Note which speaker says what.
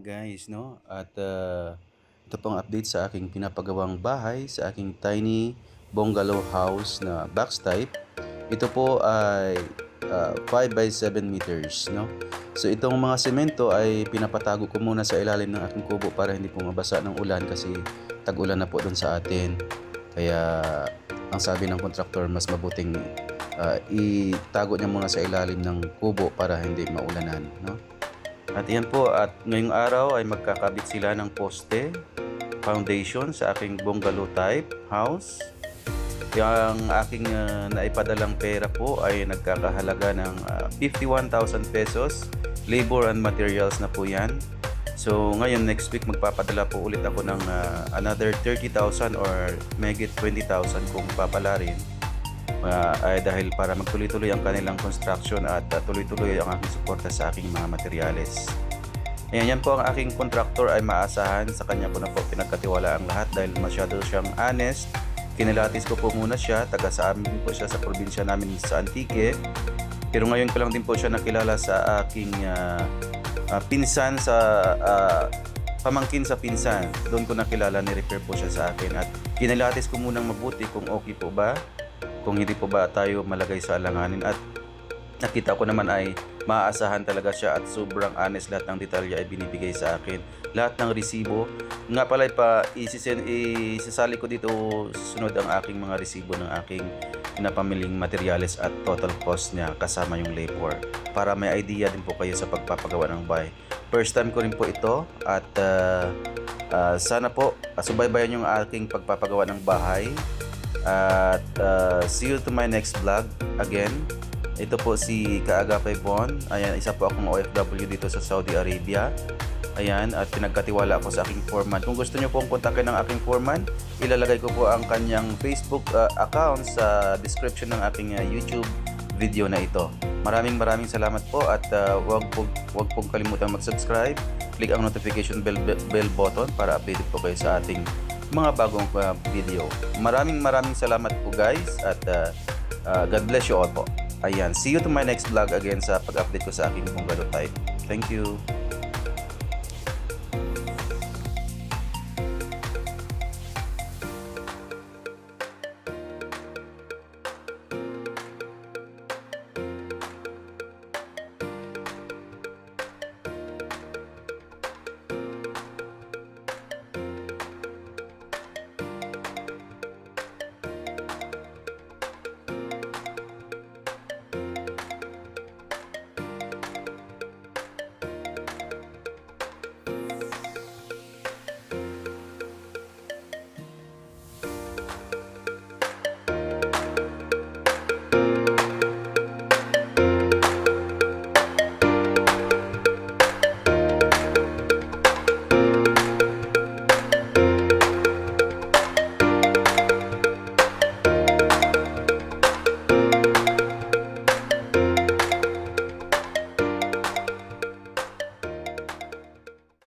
Speaker 1: guys, no? At ito pong update sa aking pinapagawang bahay, sa aking tiny bungalow house na box type. Ito po ay 5 by 7 meters, no? So itong mga semento ay pinapatago ko muna sa ilalim ng aking kubo para hindi po mabasa ng ulan kasi tag-ulan na po doon sa atin. Kaya ang sabi ng kontraktor, mas mabuting itago niya muna sa ilalim ng kubo para hindi maulanan, no? At yan po, at ngayong araw ay magkakabit sila ng poste, foundation sa aking bungalow type house. Yung aking naipadalang pera po ay nagkakahalaga ng 51,000 pesos. Labor and materials na po yan. So ngayon next week magpapadala po ulit ako ng another 30,000 or megit 20,000 kung papalarin. Ay dahil para magtuloy-tuloy ang kanilang construction at tuloy-tuloy ang aking suporta sa aking mga materyales. Ayan, yan po ang aking contractor, ay maasahan. Sa kanya ko na po pinagkatiwala ang lahat dahil masyado siyang honest. Kinilatis ko po muna siya, taga sa amin po siya sa probinsya namin sa Antique. Pero ngayon ko lang din po siya nakilala sa aking pinsan sa pamangkin sa pinsan. Doon ko nakilala, ni-refer po siya sa akin at kinilatis ko munang mabuti kung okay po ba, kung hindi po ba tayo malagay sa alanganin, at nakita ko naman ay maaasahan talaga siya at sobrang honest. Lahat ng detalye ay binibigay sa akin, lahat ng resibo nga pala isasali ko dito susunod ang aking mga resibo ng aking napamiling materyales at total cost niya kasama yung labor, para may idea din po kayo sa pagpapagawa ng bahay. First time ko rin po ito at sana po subaybayan yung aking pagpapagawa ng bahay. At see you to my next vlog again. Ito po si Kaagapay Bon. Ayan, isa po akong OFW dito sa Saudi Arabia. Ayan, at pinagkatiwala ako sa aking foreman. Kung gusto nyo pong kontakin ng aking foreman, ilalagay ko po ang kanyang Facebook account sa description ng aking YouTube video na ito. Maraming salamat po at wag pong kalimutang mag-subscribe. Click ang notification bell button para updated po kayo sa ating mga bagong video. Maraming salamat po guys at God bless you all po. Ayan, see you to my next vlog again sa pag-update ko sa aking bungalow type. Thank you.